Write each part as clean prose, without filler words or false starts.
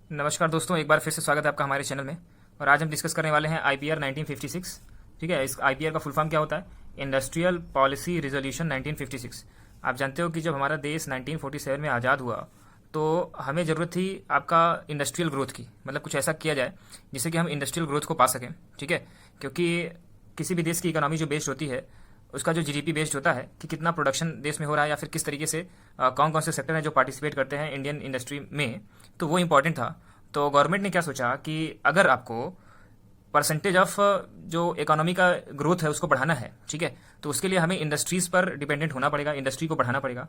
नमस्कार दोस्तों, एक बार फिर से स्वागत है आपका हमारे चैनल में। और आज हम डिस्कस करने वाले हैं आईपीआर 1956। ठीक है, इस आईपीआर का फुल फॉर्म क्या होता है? Industrial policy resolution 1956। आप जानते हो कि जब हमारा देश 1947 में आज़ाद हुआ तो हमें ज़रूरत थी आपका इंडस्ट्रियल ग्रोथ की, मतलब कुछ ऐसा किया जाए जिससे कि हम इंडस्ट्रियल ग्रोथ को पा सकें। ठीक है, क्योंकि किसी भी देश की इकोनॉमी जो बेस्ड होती है उसका जो जीडीपी बेस्ड होता है कि कितना प्रोडक्शन देश में हो रहा है या फिर किस तरीके से कौन कौन से सेक्टर हैं जो पार्टिसिपेट करते हैं इंडियन इंडस्ट्री में, तो वो इम्पॉर्टेंट था। तो गवर्नमेंट ने क्या सोचा कि अगर आपको परसेंटेज ऑफ जो इकोनॉमी का ग्रोथ है उसको बढ़ाना है, ठीक है, तो उसके लिए हमें इंडस्ट्रीज पर डिपेंडेंट होना पड़ेगा, इंडस्ट्री को बढ़ाना पड़ेगा।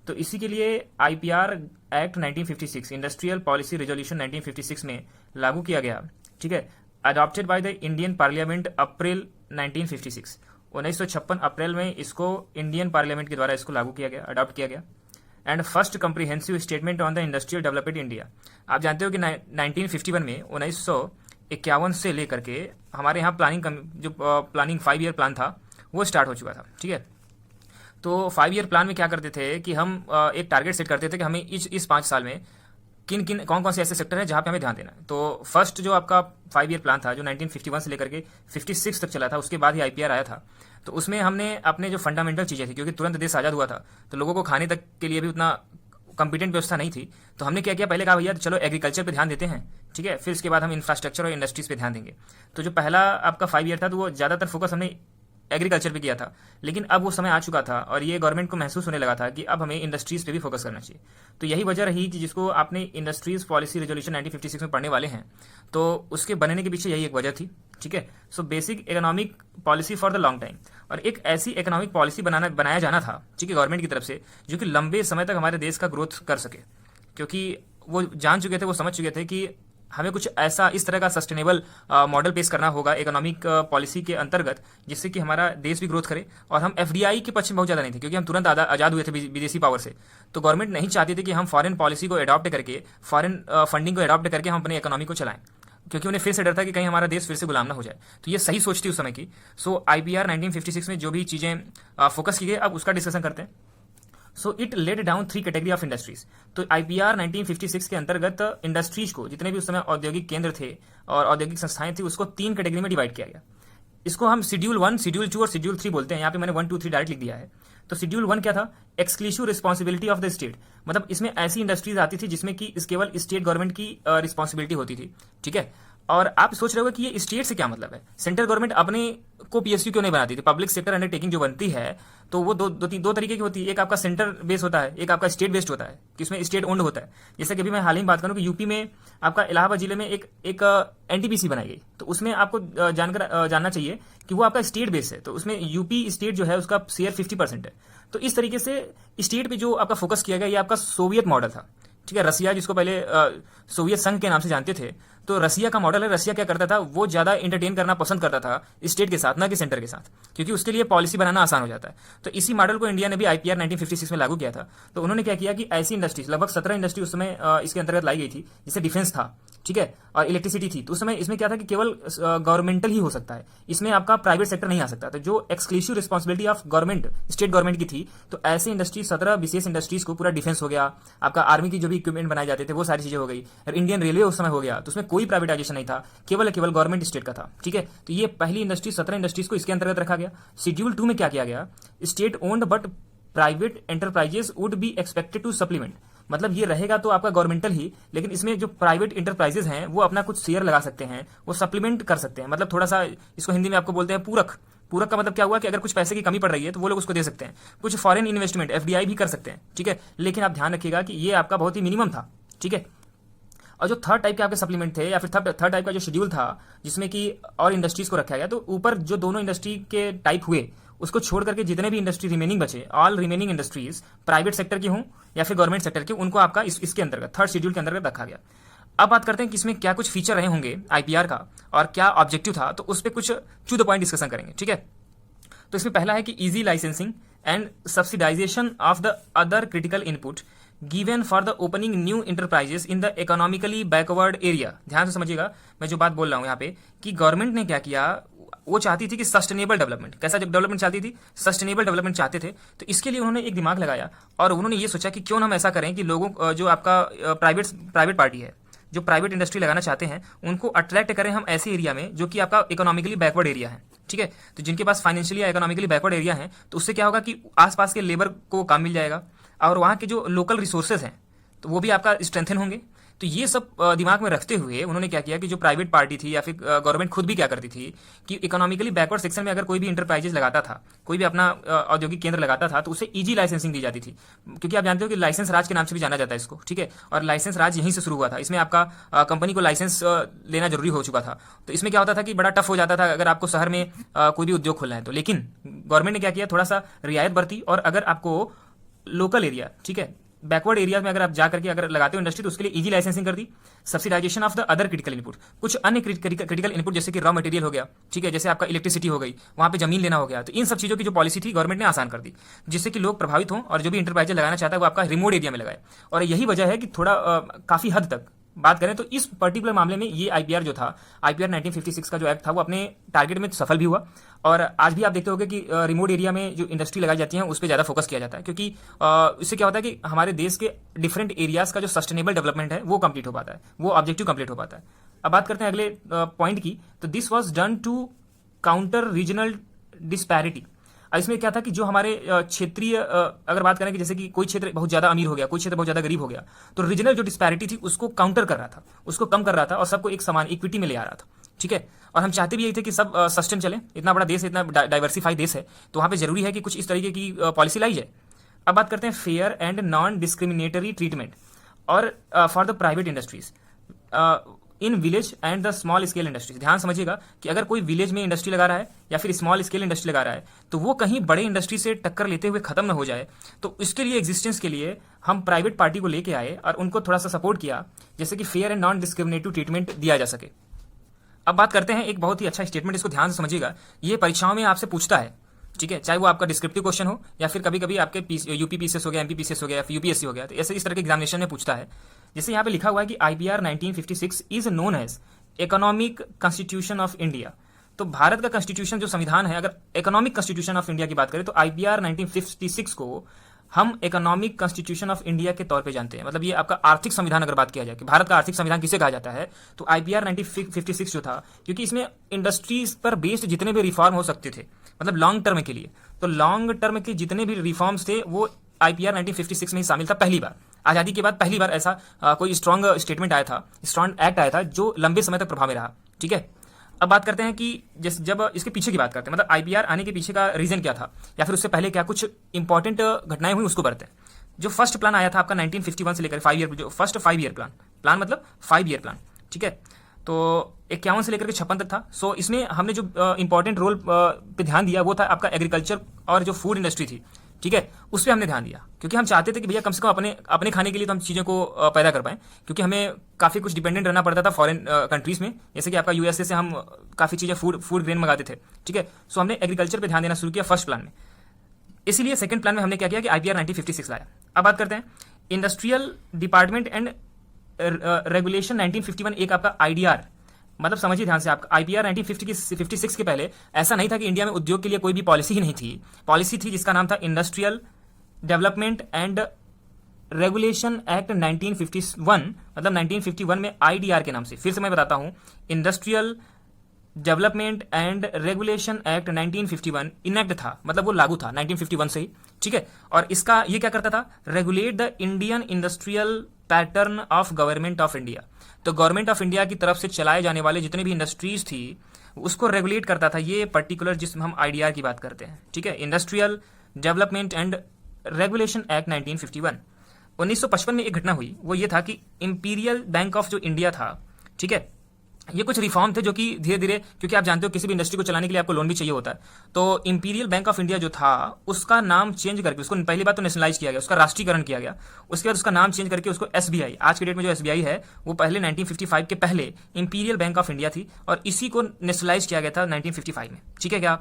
तो इसी के लिए IPR act 1956, industrial policy resolution 1956 में लागू किया गया। ठीक है, adopted by the Indian parliament April 1956, 1956 अप्रैल में इसको इंडियन पार्लियामेंट के द्वारा इसको लागू किया गया, अडॉप्ट किया गया। And first comprehensive statement on the industrial development India. आप जानते हो कि 1951 में 1951 से लेकर के हमारे यहाँ जो प्लानिंग 5 ईयर प्लान था वो स्टार्ट हो चुका था। ठीक है, तो 5 ईयर प्लान में क्या करते थे कि हम एक टारगेट सेट करते थे कि हमें इस 5 साल में कौन कौन से ऐसे सेक्टर हैं जहाँ पे हमें ध्यान देना है। तो फर्स्ट जो आपका 5 ईयर प्लान था जो 1951 से लेकर के 56 तक चला था, उसके बाद ही आईपीआर आया था। तो उसमें हमने अपने जो फंडामेंटल चीज़ें थी, क्योंकि तुरंत देश आज़ाद हुआ था तो लोगों को खाने तक के लिए भी उतना कॉम्पिटेंट व्यवस्था नहीं थी, तो हमने क्या किया, पहले कहा भैया चलो एग्रीकल्चर पे ध्यान देते हैं, ठीक है, फिर इसके बाद हम इंफ्रास्ट्रक्चर और इंडस्ट्रीज पे ध्यान देंगे। तो जो पहला आपका 5 ईयर था तो वो ज़्यादातर फोकस हमने एग्रीकल्चर पे किया था। लेकिन अब वो समय आ चुका था और ये गवर्नमेंट को महसूस होने लगा था कि अब हमें इंडस्ट्रीज पे भी फोकस करना चाहिए। तो यही वजह रही कि जिसको आपने इंडस्ट्रीज पॉलिसी रेजोल्यूशन 1956 में पढ़ने वाले हैं, तो उसके बनने के पीछे यही एक वजह थी। ठीक है, so basic economic policy for the long time, और एक ऐसी इकोनॉमिक पॉलिसी बनाया जाना था, ठीक है, गवर्नमेंट की तरफ से, जो कि लंबे समय तक हमारे देश का ग्रोथ कर सके। क्योंकि वो जान चुके थे, वो समझ चुके थे कि हमें कुछ ऐसा इस तरह का सस्टेनेबल मॉडल पेश करना होगा इकोनॉमिक पॉलिसी के अंतर्गत, जिससे कि हमारा देश भी ग्रोथ करे। और हम एफडीआई के पक्ष में बहुत ज़्यादा नहीं थे, क्योंकि हम तुरंत आज़ाद हुए थे विदेशी पावर से। तो गवर्नमेंट नहीं चाहती थी कि हम फॉरेन पॉलिसी को अडॉप्ट करके, फॉरेन फंडिंग को अडॉप्ट करके हम अपनी इकोनॉमी को चलाएं, क्योंकि उन्हें फिर से डर था कि कहीं हमारा देश फिर से गुलाम ना हो जाए। तो ये सही सोच थी उस समय की। सो आईपीआर 1956 में जो भी चीज़ें फोकस की गई, अब उसका डिस्कशन करते हैं। So it laid down 3 category of industries. तो आईपीआर 1956 के अंतर्गत इंडस्ट्रीज को, जितने भी उस समय औद्योगिक केंद्र थे और औद्योगिक संस्थाएं थी, उसको 3 कैटेगरी में डिवाइड किया गया। इसको हम शेड्यूल 1, शेड्यूल 2 और शेड्यूल 3 बोलते हैं। यहाँ पे मैंने 1, 2, 3 डायरेक्ट लिख दिया है। तो शेड्यूल 1 क्या था? Exclusive responsibility of the state, मतलब इसमें ऐसी इंडस्ट्रीज आती थी जिसमें कि इस केवल स्टेट गवर्नमेंट की रिस्पॉन्सिबिलिटी होती थी। ठीक है, और आप सोच रहे हो कि ये स्टेट से क्या मतलब है? सेंट्रल गवर्नमेंट अपने को पीएसयू क्यों नहीं बनाती थी? पब्लिक सेक्टर अंडरटेकिंग जो बनती है तो वो दो तरीके की होती है। एक आपका सेंटर बेस्ड होता है, एक आपका स्टेट बेस्ड होता है, कि उसमें स्टेट ओन्ड होता है। जैसे कि अभी मैं हाल ही में बात करूं कि यूपी में आपका इलाहाबाद जिले में एक एनटीपीसी बनाई गई, तो उसमें आपको जानना चाहिए कि वो आपका स्टेट बेस्ड है। तो उसमें यूपी स्टेट जो है उसका शेयर 50% है। तो इस तरीके से स्टेट पे जो आपका फोकस किया गया, ये आपका सोवियत मॉडल था। ठीक है, रसिया जिसको पहले सोवियत संघ के नाम से जानते थे, तो रसिया का मॉडल है। रसिया क्या करता था, वो ज्यादा एंटरटेन करना पसंद करता था स्टेट के साथ, ना कि सेंटर के साथ, क्योंकि उसके लिए पॉलिसी बनाना आसान हो जाता है। तो इसी मॉडल को इंडिया ने भी आईपीआर 1956 में लागू किया था। तो उन्होंने क्या किया कि ऐसी इंडस्ट्रीज, लगभग 17 इंडस्ट्री उस समय इसके अंतर्गत लाई गई थी, जिससे डिफेंस था, ठीक है, और इलेक्ट्रिसिटी थी। तो उस समय इसमें क्या था कि केवल गवर्नमेंटल ही हो सकता है, इसमें आपका प्राइवेट सेक्टर नहीं आ सकता। तो जो exclusive responsibility of government, state government की थी, तो ऐसी इंडस्ट्री 17 विशेष इंडस्ट्रीज को, पूरा डिफेंस हो गया, आपका आर्मी की जो भी इक्विपमेंट बनाए जाते थे वो सारी चीजें हो गई, और इंडियन रेलवे उस समय हो गया। तो उसमें कोई प्राइवेटाइजेशन नहीं था, केवल गवर्नमेंट स्टेट का था। ठीक है, तो ये पहली इंडस्ट्री, 17 इंडस्ट्रीज को इसके अंतर्गत रखा गया। शेड्यूल 2 में क्या किया गया? State owned but private enterprises would be expected to supplement, मतलब ये रहेगा तो आपका गवर्नमेंटल ही, लेकिन इसमें जो प्राइवेट इंटरप्राइजेस हैं वो अपना कुछ शेयर लगा सकते हैं, वो सप्लीमेंट कर सकते हैं। मतलब थोड़ा सा इसको हिंदी में आपको बोलते हैं पूरक। पूरक का मतलब क्या हुआ कि अगर कुछ पैसे की कमी पड़ रही है तो वो लोग उसको दे सकते हैं। कुछ फॉरेन इन्वेस्टमेंट, एफडीआई भी कर सकते हैं। ठीक है, लेकिन आप ध्यान रखिएगा कि ये आपका बहुत ही मिनिमम था। ठीक है, और जो थर्ड टाइप के आपके सप्लीमेंट थे, या फिर थर्ड टाइप का जो शेड्यूल था, जिसमें कि और इंडस्ट्रीज को रखा गया, तो ऊपर जो दोनों इंडस्ट्री के टाइप हुए उसको छोड़ करके जितने भी इंडस्ट्री रिमेनिंग बचे, all remaining industries private sector की हों या फिर गवर्नमेंट सेक्टर की, उनको आपका इसके अंतर्गत, थर्ड शेड्यूल के अंतर्गत रखा गया। अब बात करते हैं कि इसमें क्या कुछ फीचर रहे होंगे आईपीआर का और क्या ऑब्जेक्टिव था, तो उस पर कुछ टू द पॉइंट डिस्कशन करेंगे। ठीक है, तो इसमें पहला है कि easy licensing and subsidisation of the other critical input given for the opening new enterprises in the economically backward area. ध्यान से समझिएगा मैं जो बात बोल रहा हूं यहाँ पे, कि गवर्नमेंट ने क्या किया, वो चाहती थी कि सस्टेनेबल डेवलपमेंट, कैसा डेवलपमेंट चाहती थी? सस्टेनेबल डेवलपमेंट चाहते थे। तो इसके लिए उन्होंने एक दिमाग लगाया और उन्होंने ये सोचा कि क्यों ना हम ऐसा करें कि लोगों जो आपका प्राइवेट पार्टी है, जो प्राइवेट इंडस्ट्री लगाना चाहते हैं उनको अट्रैक्ट करें हम ऐसे एरिया में जो कि आपका इकोनॉमिकली बैकवर्ड एरिया है, ठीक है। तो जिनके पास फाइनेंशियली या इकोनॉमिकली बैकवर्ड एरिया है, तो उससे क्या होगा कि आसपास के लेबर को काम मिल जाएगा और वहाँ के जो लोकल रिसोर्सेज हैं तो वो भी आपका स्ट्रेंथन होंगे। तो ये सब दिमाग में रखते हुए उन्होंने क्या किया कि जो प्राइवेट पार्टी थी या फिर गवर्नमेंट खुद भी क्या करती थी कि इकोनॉमिकली बैकवर्ड सेक्शन में अगर कोई भी इंटरप्राइजेज लगाता था, कोई भी अपना औद्योगिक केंद्र लगाता था, तो उसे इजी लाइसेंसिंग दी जाती थी, क्योंकि आप जानते हो कि लाइसेंस राज के नाम से भी जाना जाता है इसको, ठीक है। और लाइसेंस राज यहीं से शुरू हुआ था। इसमें आपका कंपनी को लाइसेंस लेना जरूरी हो चुका था। तो इसमें क्या होता था कि बड़ा टफ हो जाता था अगर आपको शहर में कोई भी उद्योग खोलना है तो। लेकिन गवर्नमेंट ने क्या किया, थोड़ा सा रियायत बरती, और अगर आपको लोकल एरिया, ठीक है, बैकवर्ड एरिया में अगर आप जा करके अगर लगाते हो इंडस्ट्री तो उसके लिए इजी लाइसेंसिंग कर दी। Subsidization of the other critical input, कुछ अन्य क्रिटिकल इनपुट जैसे कि रॉ मटेरियल हो गया, ठीक है, जैसे आपका इलेक्ट्रिसिटी हो गई, वहां पे जमीन लेना हो गया, तो इन सब चीजों की जो पॉलिसी थी गवर्नमेंट ने आसान कर दी, जिससे कि लोग प्रभावित हों और जो भी इंटरप्राइज लगाना चाहता है वो आपका रिमोट एरिया में लगाए। और यही वजह है कि थोड़ा काफी हद तक बात करें तो इस पर्टिकुलर मामले में ये आईपीआर जो था, आईपीआर 1956 का जो एक्ट था, वो अपने टारगेट में सफल भी हुआ। और आज भी आप देखते होंगे कि रिमोट एरिया में जो इंडस्ट्री लगाई जाती है उस पर ज़्यादा फोकस किया जाता है, क्योंकि इससे क्या होता है कि हमारे देश के डिफरेंट एरियाज का जो सस्टेनेबल डेवलपमेंट है वो कंप्लीट हो पाता है, वो ऑब्जेक्टिव कंप्लीट हो पाता है। अब बात करते हैं अगले पॉइंट की। तो this was done to counter regional disparity. इसमें क्या था कि जो हमारे क्षेत्रीय अगर बात करें कि जैसे कि कोई क्षेत्र बहुत ज्यादा अमीर हो गया, कोई क्षेत्र बहुत ज्यादा गरीब हो गया, तो रीजनल जो डिस्पैरिटी थी उसको काउंटर कर रहा था, उसको कम कर रहा था और सबको एक समान इक्विटी में ले आ रहा था, ठीक है। और हम चाहते भी यही थे कि सब सस्टेन चले। इतना बड़ा देश है, इतना डाइवर्सिफाइड देश है, तो वहां पे जरूरी है कि कुछ इस तरीके की पॉलिसी लाई जाए। अब बात करते हैं fair and non discriminatory treatment और for the private industries in village and the small scale industries. ध्यान समझिएगा कि अगर कोई विलेज में इंडस्ट्री लगा रहा है या फिर स्मॉल स्केल इंडस्ट्री लगा रहा है तो वो कहीं बड़े इंडस्ट्री से टक्कर लेते हुए खत्म ना हो जाए, तो इसके लिए एग्जिस्टेंस के लिए हम प्राइवेट पार्टी को लेके आए और उनको थोड़ा सा सपोर्ट किया, जैसे कि fair and non discriminative treatment दिया जा सके। अब बात करते हैं एक बहुत ही अच्छा स्टेटमेंट, इसको ध्यान से समझिएगा, ये परीक्षाओं में आपसे पूछता है, ठीक है, चाहे वो आपका डिस्क्रिप्टिव क्वेश्चन हो या फिर कभी कभी आपके यूपी पीसीएस हो गया, एमपी पीसीएस हो गया, यूपीएससी हो गया, तो ऐसे इस तरह के एग्जामिनेशन में पूछता है। जैसे यहाँ पे लिखा हुआ है कि IPR 1956 is known as economic constitution of India. तो भारत का कॉन्स्टिट्यूशन जो संविधान है, अगर इकोनॉमिक कॉन्स्टिट्यूशन ऑफ इंडिया की बात करें तो आईपीआर 1956 को हम इकोनॉमिक कॉन्स्टिट्यूशन ऑफ इंडिया के तौर पे जानते हैं। मतलब ये आपका आर्थिक संविधान अगर बात किया जाए कि भारत का आर्थिक संविधान किसे कहा जाता है, तो आईपीआर 1956 जो था, क्योंकि इसमें इंडस्ट्रीज पर बेस्ड जितने भी रिफॉर्म हो सकते थे, मतलब लॉन्ग टर्म के लिए, तो लॉन्ग टर्म के जितने भी रिफॉर्म्स थे वो आईपीआर 1956 में ही शामिल था। पहली बार आजादी के बाद पहली बार ऐसा कोई स्ट्रांग स्टेटमेंट आया था, स्ट्रांग एक्ट आया था जो लंबे समय तक प्रभाव में रहा, ठीक है। अब बात करते हैं कि जब इसके पीछे की बात करते हैं, मतलब आईपीआर आने के पीछे का रीजन क्या था या फिर उससे पहले क्या कुछ इंपॉर्टेंट घटनाएं हुई, उसको बढ़ते हैं। जो फर्स्ट प्लान आया था आपका 1951 से लेकर 5 ईयर, जो फर्स्ट 5 ईयर प्लान मतलब 5 ईयर प्लान, ठीक है, तो 51 से लेकर के 56 तक था। सो इसमें हमने जो इंपॉर्टेंट रोल पे ध्यान दिया वो था आपका एग्रीकल्चर और जो फूड इंडस्ट्री थी, ठीक है, उस पर हमने ध्यान दिया, क्योंकि हम चाहते थे कि भैया कम से कम अपने खाने के लिए तो हम चीज़ों को पैदा कर पाएं, क्योंकि हमें काफ़ी कुछ डिपेंडेंट रहना पड़ता था फॉरेन कंट्रीज़ में, जैसे कि आपका यूएसए से हम काफ़ी चीज़ें फूड ग्रेन मंगाते थे, ठीक है। सो हमने एग्रीकल्चर पे ध्यान देना शुरू किया फर्स्ट प्लान में। इसीलिए सेकंड प्लान में हमने क्या किया कि आईपीआर 1956 लाया। अब बात करते हैं इंडस्ट्रियल डिपार्टमेंट एंड रेगुलेशन 1951, एक आपका आईडीआर, मतलब समझिए ध्यान से, आपका आईपीआर 1956 के पहले ऐसा नहीं था कि इंडिया में उद्योग के लिए कोई भी पॉलिसी ही नहीं थी। पॉलिसी थी जिसका नाम था industrial development and regulation act 1951, मतलब 1951 में आईडीआर के नाम से, फिर से मैं बताता हूं, industrial development and regulation act 1951 enact था, मतलब वो लागू था 1951 से ही, ठीक है। और इसका ये क्या करता था, regulate the Indian industrial pattern of government of India. तो गवर्नमेंट ऑफ इंडिया की तरफ से चलाए जाने वाले जितने भी इंडस्ट्रीज थी उसको रेगुलेट करता था, ये पर्टिकुलर जिसमें हम आईडीआर की बात करते हैं, ठीक है, industrial development and regulation act 1951। 1955 में एक घटना हुई, वो ये था कि इंपीरियल बैंक ऑफ जो इंडिया था, ठीक है, ये कुछ रिफॉर्म थे जो कि धीरे धीरे, क्योंकि आप जानते हो किसी भी इंडस्ट्री को चलाने के लिए आपको लोन भी चाहिए होता है, तो इंपीरियल बैंक ऑफ इंडिया जो था उसका नाम चेंज करके उसको पहली बात तो नेशनलाइज किया गया, उसका राष्ट्रीयकरण किया गया। उसके बाद उसका नाम चेंज करके उसको एसबीआई, आज के डेट में जो एसबीआई है वो पहले 1955 के पहले इंपीरियल बैंक ऑफ इंडिया थी और इसी को नेशनलाइज किया गया था 1955 में, ठीक है। क्या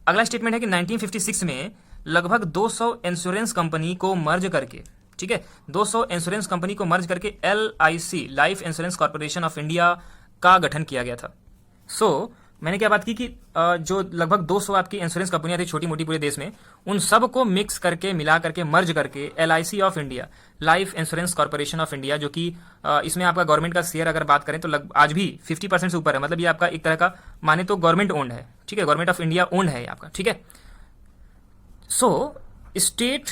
अगला स्टेटमेंट है कि 1956 में लगभग 200 इंश्योरेंस कंपनी को मर्ज करके, ठीक है, 200 इंश्योरेंस कंपनी को मर्ज करके LIC, life insurance corporation of India का गठन किया गया था। सो मैंने क्या बात की कि जो लगभग 200 आपकी इंश्योरेंस कंपनियां थी छोटी मोटी पूरे देश में, उन सब को मिक्स करके मिला करके मर्ज करके LIC of India, life insurance corporation of India, जो कि इसमें आपका गवर्नमेंट का शेयर अगर बात करें तो आज भी 50% से ऊपर है। मतलब ये आपका एक तरह का माने तो गवर्नमेंट ओन्ड है, ठीक है, गवर्नमेंट ऑफ इंडिया ओन्ड है आपका, ठीक है। सो स्टेट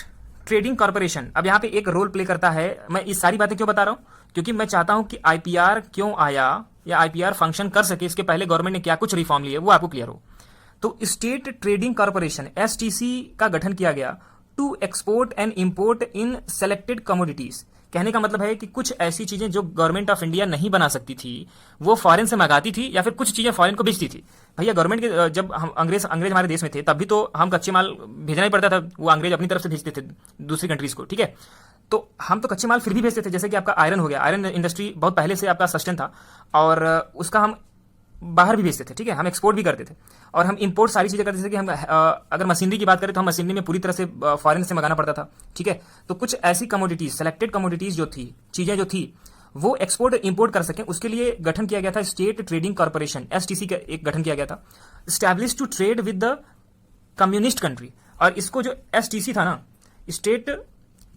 ट्रेडिंग कॉर्पोरेशन अब यहाँ पे एक रोल प्ले करता है। मैं इस सारी बातें क्यों बता रहा हूं, क्योंकि मैं चाहता हूं कि IPR क्यों आया या IPR फंक्शन कर सके, इसके पहले गवर्नमेंट ने क्या कुछ रिफॉर्म लिए वो आपको क्लियर हो। तो स्टेट ट्रेडिंग कॉर्पोरेशन STC का गठन किया गया to export and import in selected commodities. कहने का मतलब है कि कुछ ऐसी चीजें जो गवर्नमेंट ऑफ इंडिया नहीं बना सकती थी वो फॉरेन से मंगाती थी, या फिर कुछ चीजें फॉरेन को बेचती थी। भैया गवर्नमेंट के जब हम अंग्रेज हमारे देश में थे तब भी तो हम कच्चे माल भेजना ही पड़ता था, वो अंग्रेज अपनी तरफ से भेजते थे दूसरी कंट्रीज को, ठीक है। तो हम तो कच्चे माल फिर भी भेजते थे, जैसे कि आपका आयरन हो गया, आयरन इंडस्ट्री बहुत पहले से आपका सस्टेन था और उसका हम बाहर भी भेजते थे, ठीक है, हम एक्सपोर्ट भी करते थे और हम इंपोर्ट सारी चीजें करते थे कि हम अगर मशीनरी की बात करें तो हम मशीनरी में पूरी तरह से फॉरेन से मंगाना पड़ता था, ठीक है। तो कुछ ऐसी कमोडिटीज, सेलेक्टेड कमोडिटीज जो थी, चीजें जो थी वो एक्सपोर्ट इंपोर्ट कर सकें, उसके लिए गठन किया गया था स्टेट ट्रेडिंग कॉर्पोरेशन STC का एक गठन किया गया था, establish to trade with the communist country. और इसको जो STC था ना, स्टेट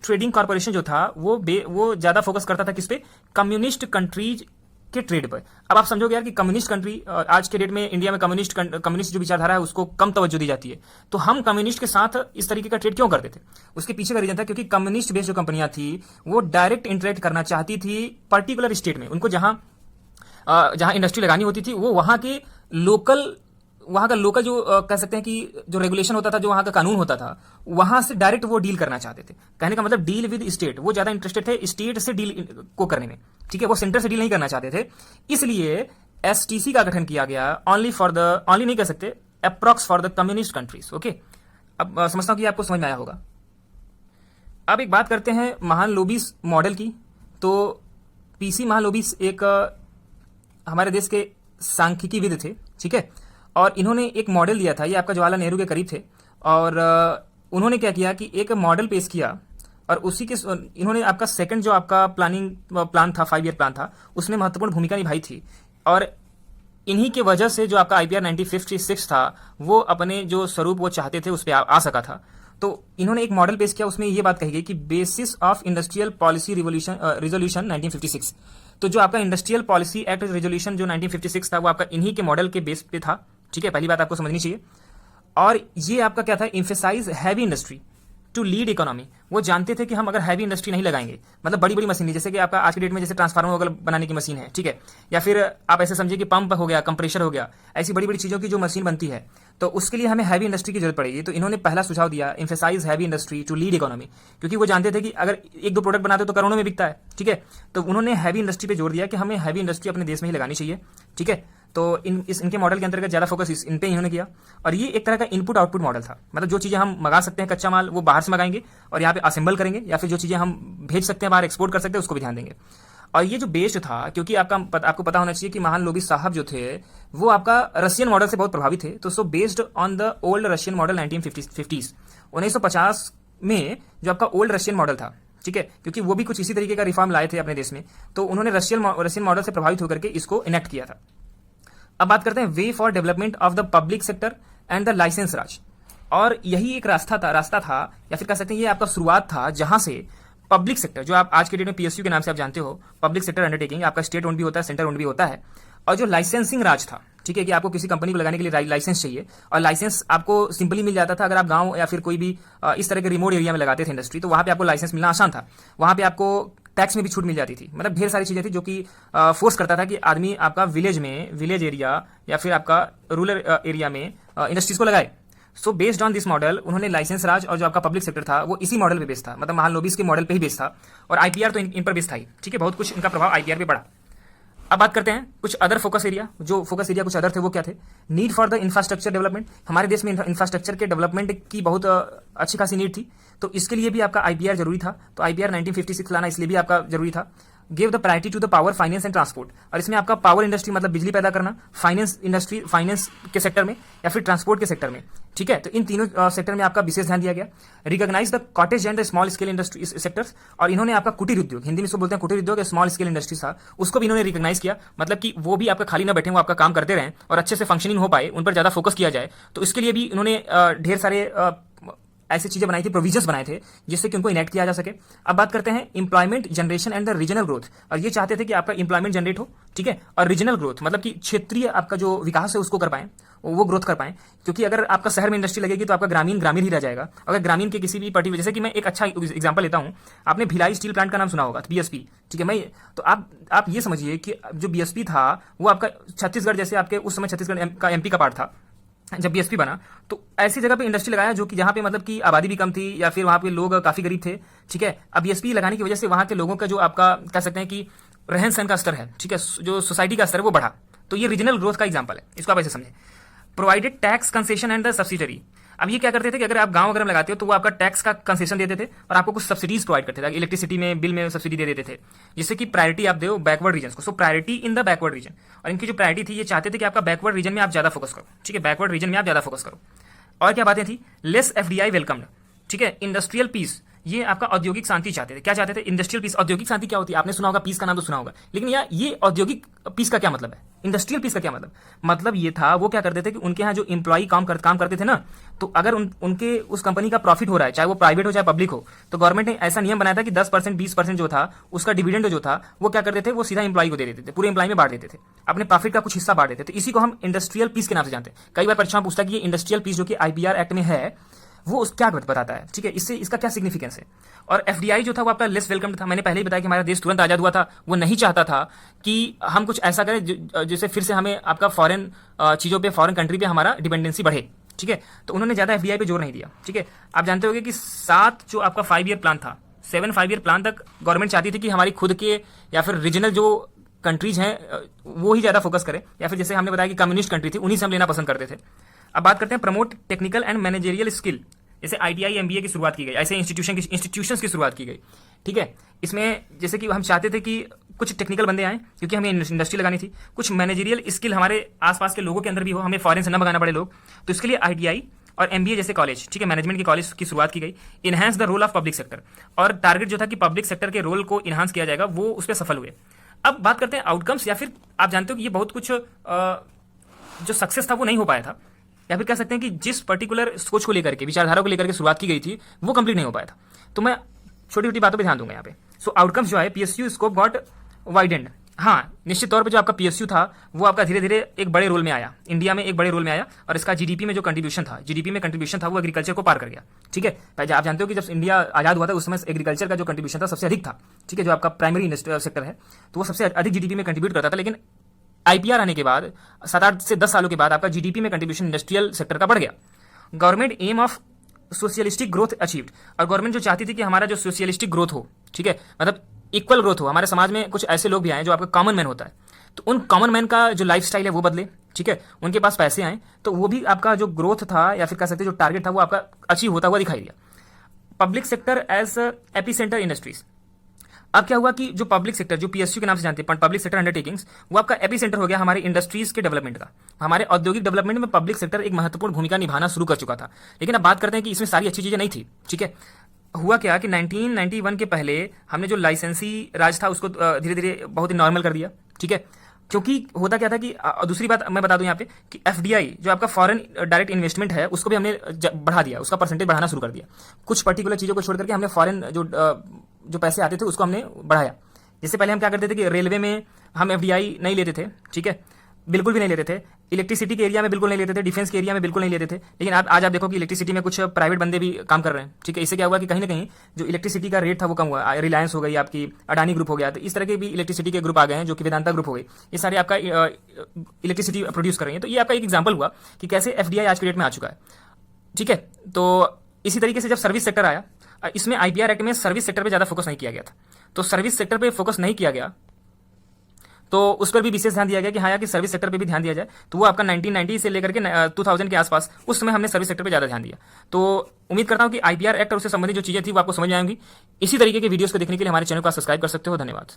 ट्रेडिंग कॉर्पोरेशन जो था वो ज्यादा फोकस करता था किस पे, कम्युनिस्ट कंट्रीज के ट्रेड पर। अब आप समझोगे यार कि कम्युनिस्ट कंट्री, आज के डेट में इंडिया में कम्युनिस्ट जो विचारधारा है उसको कम तवज्जो दी जाती है, तो हम कम्युनिस्ट के साथ इस तरीके का ट्रेड क्यों करते थे। उसके पीछे का रीजन था क्योंकि कम्युनिस्ट बेस्ड जो कंपनियां थी वो डायरेक्ट इंटरेक्ट करना चाहती थी पर्टिकुलर स्टेट में। उनको जहां इंडस्ट्री लगानी होती थी वो वहां का लोकल जो कह सकते हैं कि जो रेगुलेशन होता था, जो वहां का कानून होता था, वहां से डायरेक्ट वो डील करना चाहते थे। कहने का मतलब डील विद स्टेट, वो ज्यादा इंटरेस्टेड थे स्टेट से डील को करने में, ठीक है, वो सेंटर से डील नहीं करना चाहते थे। इसलिए STC का गठन किया गया ओनली नहीं कह सकते, approx for the communist countries. Okay, अब समझता हूं कि आपको समझ में आया होगा। अब एक बात करते हैं महालनोबिस मॉडल की। तो PC महालनोबिस एक हमारे देश के सांख्यिकीविद थे, ठीक है, और इन्होंने एक मॉडल दिया था, ये आपका जवाहरलाल नेहरू के करीब थे, और उन्होंने क्या किया कि एक मॉडल पेश किया और उसी के इन्होंने आपका सेकंड जो आपका प्लान था, 5 ईयर प्लान था, उसमें महत्वपूर्ण भूमिका निभाई थी। और इन्हीं के वजह से जो आपका IPR 1956 था वो अपने जो स्वरूप वो चाहते थे उस पर आ सका था। तो इन्होंने एक मॉडल पेश किया, उसमें ये बात कही गई कि basis of industrial policy resolution 1956। तो जो आपका इंडस्ट्रियल पॉलिसी एक्ट रेजोल्यूशन जो 1956 था वो आपका इन्हीं के मॉडल के बेस पे था, ठीक है, पहली बात आपको समझनी चाहिए। और ये आपका क्या था, emphasise heavy industry to lead economy. वो जानते थे कि हम अगर हैवी इंडस्ट्री नहीं लगाएंगे, मतलब बड़ी बड़ी मशीनरी, जैसे कि आपका आज की डेट में जैसे ट्रांसफार्मर वगैरह बनाने की मशीन है, ठीक है, या फिर आप ऐसे समझिए कि पंप हो गया, कंप्रेशर हो गया, ऐसी बड़ी बड़ी चीजों की जो मशीन बनती है, तो उसके लिए हमें हैवी इंडस्ट्री की जरूरत पड़ेगी। तो इन्होंने पहला सुझाव दिया, emphasise heavy industry to lead economy, क्योंकि वो जानते थे कि अगर एक दो प्रोडक्ट बनाते हो तो करोड़ों में बिकता है, ठीक है। तो उन्होंने हैवी इंडस्ट्री पे जोर दिया कि हमें हैवी इंडस्ट्री अपने देश में ही लगानी चाहिए, ठीक है। तो इनके मॉडल के अंतर्गत ज्यादा फोकस इन पे इन्होंने किया। और ये एक तरह का इनपुट आउटपुट मॉडल था, मतलब जो चीजें हम मंगा सकते हैं कच्चा माल वो बाहर से मंगाएंगे और यहाँ पे असेंबल करेंगे, या फिर जो चीजें हम भेज सकते हैं बाहर एक्सपोर्ट कर सकते हैं उसको भी ध्यान देंगे। और ये जो बेस्ड था, क्योंकि आपको पता होना चाहिए कि महालनोबिस साहब जो थे वो आपका रशियन मॉडल से बहुत प्रभावित थे। तो so based on the old Russian model 1950 में जो आपका ओल्ड रशियन मॉडल था, ठीक है, क्योंकि वो भी कुछ इसी तरीके का रिफॉर्म लाए थे अपने देश में, तो उन्होंने रशियन मॉडल से प्रभावित होकर के इसको इनेक्ट किया था। अब बात करते हैं way for development of the public sector and the licence raj. और यही एक रास्ता था या फिर कह सकते हैं ये आपका शुरुआत था जहां से पब्लिक सेक्टर, जो आप आज के डेट में PSU के नाम से आप जानते हो, पब्लिक सेक्टर अंडरटेकिंग, आपका स्टेट ओन भी होता है, सेंटर ओन भी होता है, और जो लाइसेंसिंग राज था, ठीक है, कि आपको किसी कंपनी को लगाने के लिए लाइसेंस चाहिए, और लाइसेंस आपको सिंपली मिल जाता था। अगर आप गांव या फिर कोई भी इस तरह के रिमोट एरिया में लगाते थे इंडस्ट्री, तो वहां पे आपको लाइसेंस मिलना आसान था। वहां पे आपको टैक्स में भी छूट मिल जाती थी, मतलब ढेर सारी चीजें थी जो कि फोर्स करता था कि आदमी आपका विलेज एरिया या फिर आपका रूरल एरिया में इंडस्ट्रीज को लगाए। So based on this model उन्होंने लाइसेंस राज और जो आपका पब्लिक सेक्टर था वो इसी मॉडल पे बेस्ड था, मतलब महालनोबिस के मॉडल पे ही बेस्ड था। और IPR तो इन पर बेस्ड था ही, ठीक है, बहुत कुछ इनका प्रभाव IPR पे पड़ा। अब बात करते हैं कुछ अदर फोकस एरिया, जो फोकस एरिया कुछ अदर थे वो क्या थे। Need for the infrastructure development, हमारे देश में इंफ्रास्ट्रक्चर के डेवलपमेंट की बहुत अच्छी खासी नीड थी, तो इसके लिए भी आपका IPR जरूरी था। तो IPR 1956 लाना इसलिए भी आपका जरूरी था। Give the priority to the power, finance and transport. और इसमें आपका पावर इंडस्ट्री मतलब बिजली पैदा करना, फाइनेंस इंडस्ट्री फाइनेंस के सेक्टर में, या फिर ट्रांसपोर्ट के सेक्टर में, ठीक है। तो इन तीनों सेक्टर में आपका विशेष ध्यान दिया गया। Recognise the cottage and the small scale industry sectors, और इन्होंने आपका कुटीर उद्योग, हिंदी में इसको बोलते हैं कुटीर उद्योग, स्मॉल स्केल इंडस्ट्री था, उसको भी इन्होंने रिकॉग्नाइज किया। मतलब कि वो भी आपका खाली ना बैठे, वो आपका काम करते रहें और अच्छे से फंक्शनिंग हो पाए, उन पर ज्यादा फोकस किया जाए। तो इसके लिए भी इन्होंने ढेर सारे ऐसी चीजें बनाई थी, प्रोविजंस बनाए थे, जिससे कि उनको इनेक्ट किया जा सके। अब बात करते हैं employment generation and the regional growth. और ये चाहते थे कि आपका एम्प्लॉयमेंट जनरेट हो, ठीक है, और रीजनल ग्रोथ मतलब कि क्षेत्रीय आपका जो विकास है उसको कर पाए, वो ग्रोथ कर पाए। क्योंकि अगर आपका शहर में इंडस्ट्री लगेगी तो आपका ग्रामीण ग्रामीण ही रह जाएगा। अगर ग्रामीण के किसी भी पर्टिकुलर, जैसे कि मैं एक अच्छा एग्जांपल लेता हूं, आपने भिलाई स्टील प्लांट का नाम सुना होगा, बीएसपी, ठीक है। मैं तो आप ये समझिए कि जो बीएसपी था वो आपका छत्तीसगढ़, जैसे आपके उस समय छत्तीसगढ़ का एमपी का पार्ट था जब बीएसपी बना, तो ऐसी जगह पे इंडस्ट्री लगाया जो कि जहां पे मतलब कि आबादी भी कम थी या फिर वहां पे लोग काफी गरीब थे, ठीक है। अब बीएसपी लगाने की वजह से वहां के लोगों का जो आपका कह सकते हैं कि रहन सहन का स्तर है, ठीक है, जो सोसाइटी का स्तर है वो बढ़ा। तो ये रीजनल ग्रोथ का एग्जांपल है, इसको आप ऐसे समझे। Provided tax concession and the subsidiary. अब ये क्या करते थे कि अगर आप गांव वगैरह में लगाते हो तो वो आपका टैक्स का कंसेशन देते थे और आपको कुछ सब्सिडीज प्रोवाइड करते थे, इलेक्ट्रिसिटी में बिल में सब्सिडी दे देते थे, जिससे कि प्रायोरिटी आप दो बैकवर्ड रीजन को। So priority in the backward region. और इनकी जो प्रायोरिटी थी, ये चाहते थे कि आपका बैकवर्ड रीजन में आप ज्यादा फोकस करो, ठीक है, बैकवर्ड रीजन में आप ज्यादा फोकस करो। और क्या बातें थी, लेस एफडीआई वेलकम्ड, ठीक है। इंडस्ट्रियल पीस, ये आपका औद्योगिक शांति चाहते थे। क्या चाहते थे, इंडस्ट्रियल पीस। औद्योगिक शांति क्या होती है, आपने सुना होगा, पीस का नाम तो सुना होगा, लेकिन यार ये औद्योगिक पीस का क्या मतलब है, इंडस्ट्रियल पीस का क्या मतलब ये था, वो क्या करते थे कि उनके यहाँ जो एम्प्लॉई काम करते थे ना, तो अगर उनके उस कंपनी का प्रॉफिट हो रहा है, चाहे वो प्राइवेट हो चाहे पब्लिक हो, तो गवर्नमेंट ने ऐसा नियम बनाया था कि 10% 20% जो था उसका डिविडेंड जो था वो क्या करते थे, वो सीधा एम्प्लॉई को दे देते थे, पूरे एम्प्लॉई में बांट देते थे, अपने प्रॉफिट का कुछ हिस्सा बांट देते थे। इसी को हम इंडस्ट्रियल पीस के नाम से जानते हैं। कई बार परीक्षा में पूछता है कि ये इंडस्ट्रियल पीस जो कि आईपीआर एक्ट में है वो उस क्या बताता है, ठीक है, इससे इसका क्या सिग्निफिकेंस है। और एफडीआई जो था वो आपका लेस वेलकम था। मैंने पहले ही बताया कि हमारा देश तुरंत आजाद हुआ था, वो नहीं चाहता था कि हम कुछ ऐसा करें जिससे फिर से हमें आपका फॉरेन चीजों पे, फॉरेन कंट्री पे हमारा डिपेंडेंसी बढ़े, ठीक है। तो उन्होंने ज्यादा एफडीआई पे जोर नहीं दिया, ठीक है। आप जानते होंगे कि 7 जो आपका 5 ईयर प्लान था, 7 5 ईयर प्लान तक गवर्नमेंट चाहती थी कि हमारी खुद के या फिर रीजनल जो कंट्रीज हैं वो ही ज्यादा फोकस करें, या फिर जैसे हमने बताया कि कम्युनिस्ट कंट्री थी उन्हीं से हम लेना पसंद करते थे। अब बात करते हैं promote technical and managerial skill. जैसे आईटीआई एमबीए की शुरुआत की गई, ऐसे इंस्टीट्यूशंस की शुरुआत की गई, ठीक है। इसमें जैसे कि हम चाहते थे कि कुछ टेक्निकल बंदे आए, क्योंकि हमें इंडस्ट्री लगानी थी, कुछ मैनेजरियल स्किल हमारे आसपास के लोगों के अंदर भी हो, हमें फॉरेन से न भगाना पड़े लोग। तो इसके लिए आईटीआई और एमबीए जैसे कॉलेज, ठीक है, मैनेजमेंट के कॉलेज की शुरुआत की गई। Enhance the role of public sector, और टारगेट जो था कि पब्लिक सेक्टर के रोल को इनहांस किया जाएगा, वो उस पर सफल हुए। अब बात करते हैं आउटकम्स, या फिर आप जानते हो कि ये बहुत कुछ जो सक्सेस था वो नहीं हो पाया था, या फिर कह सकते हैं कि जिस पर्टिकुलर सोच को लेकर के, विचारधारा को लेकर के शुरुआत की गई थी वो कंप्लीट नहीं हो पाया था। तो मैं छोटी छोटी बातों पे ध्यान दूंगा यहाँ पे। सो आउटकम्स जो है, पीएसयू स्कोप गॉट वाइडेंड। हाँ, निश्चित तौर पे जो आपका पीएसयू था वो आपका धीरे धीरे एक बड़े रोल में आया, इंडिया में एक बड़े रोल में आया, और इसका जीडीपी में जो कंट्रीब्यूशन था वो एग्रीकल्चर को पार कर गया, ठीक है। आप जानते हो कि जब इंडिया आजाद हुआ था उस समय एग्रीकल्चर का जो कंट्रीब्यूशन था सबसे अधिक था, ठीक है, जो आपका प्राइमरी सेक्टर है, तो वो सबसे अधिक जीडीपी में कंट्रीब्यूट करता था। लेकिन आईपीआर आने के बाद 7-8 से 10 सालों के बाद आपका जीडीपी में कंट्रीब्यूशन इंडस्ट्रियल सेक्टर का बढ़ गया। Government aim of socialistic growth achieved, और गवर्नमेंट जो चाहती थी कि हमारा जो सोशलिस्टिक ग्रोथ हो, ठीक है, मतलब इक्वल ग्रोथ हो, हमारे समाज में कुछ ऐसे लोग भी आए जो आपका कॉमन मैन होता है, तो उन कॉमन मैन का जो लाइफ स्टाइल है वो बदले, ठीक है, उनके पास पैसे आए, तो वो भी आपका जो ग्रोथ था या फिर कह सकते जो टारगेट था वो आपका अचीव होता हुआ दिखाई दिया। Public sector as epicentre industries. अब क्या हुआ कि जो पब्लिक सेक्टर, जो पीएसयू के नाम से जानते हैं, पब्लिक सेक्टर अंडरटेकिंग्स, वो आपका एपी सेंटर हो गया हमारे इंडस्ट्रीज के डेवलपमेंट का। हमारे औद्योगिक डेवलपमेंट में पब्लिक सेक्टर एक महत्वपूर्ण भूमिका निभाना शुरू कर चुका था। लेकिन अब बात करते हैं कि इसमें सारी अच्छी चीजें नहीं थी, ठीक है। हुआ क्या कि 1991 के पहले हमने जो लाइसेंसी राज था उसको धीरे धीरे बहुत ही नॉर्मल कर दिया, ठीक है। क्योंकि होता क्या था कि दूसरी बात मैं बता दूं यहाँ पे कि एफडीआई जो आपका फॉरेन डायरेक्ट इन्वेस्टमेंट है उसको भी हमने बढ़ा दिया, उसका परसेंटेज बढ़ाना शुरू कर दिया। कुछ पर्टिकुलर चीजों को छोड़ करके हमने फॉरेन जो पैसे आते थे उसको हमने बढ़ाया। जैसे पहले हम क्या करते थे कि रेलवे में हम एफडीआई नहीं लेते थे, ठीक है, बिल्कुल भी नहीं लेते थे। इलेक्ट्रिसिटी के एरिया में बिल्कुल नहीं लेते थे, डिफेंस के एरिया में बिल्कुल नहीं लेते थे। लेकिन आज आप देखो कि इलेक्ट्रिसिटी में कुछ प्राइवेट बंदे भी काम कर रहे हैं, ठीक है। इससे क्या हुआ कि कहीं ना कहीं जो इलेक्ट्रिसिटी का रेट था वो कम हुआ। रिलायंस हो गई, आपकी अडानी ग्रुप हो गया, तो इस तरह के भी इलेक्ट्रिसिटी के ग्रुप आ गए हैं, जो कि वेदांता ग्रुप हो गई। ये सारे आपका इलेक्ट्रिसिटी प्रोड्यूस कर रही है। तो ये आपका एक एग्जाम्पल हुआ कि कैसे एफडीआई आज के डेट में आ चुका है, ठीक है। तो इसी तरीके से जब सर्विस सेक्टर आया, इसमें आईपीआर एक्ट में सर्विस सेक्टर पे ज्यादा फोकस नहीं किया गया था। तो सर्विस सेक्टर पे फोकस नहीं किया गया तो उस पर भी विशेष ध्यान दिया गया कि हाँ यार कि सर्विस सेक्टर पे भी ध्यान दिया जाए। तो वो आपका 1990 से लेकर के 2000 के आसपास उस समय हमने सर्विस सेक्टर पे ज्यादा ध्यान दिया। तो उम्मीद करता हूं कि आईपीआर एक्ट और उससे संबंधित जो चीजें थी वो आपको समझ में आएंगी। इसी तरीके के वीडियोस को देखने के लिए हमारे चैनल को सब्सक्राइब कर सकते हो। धन्यवाद।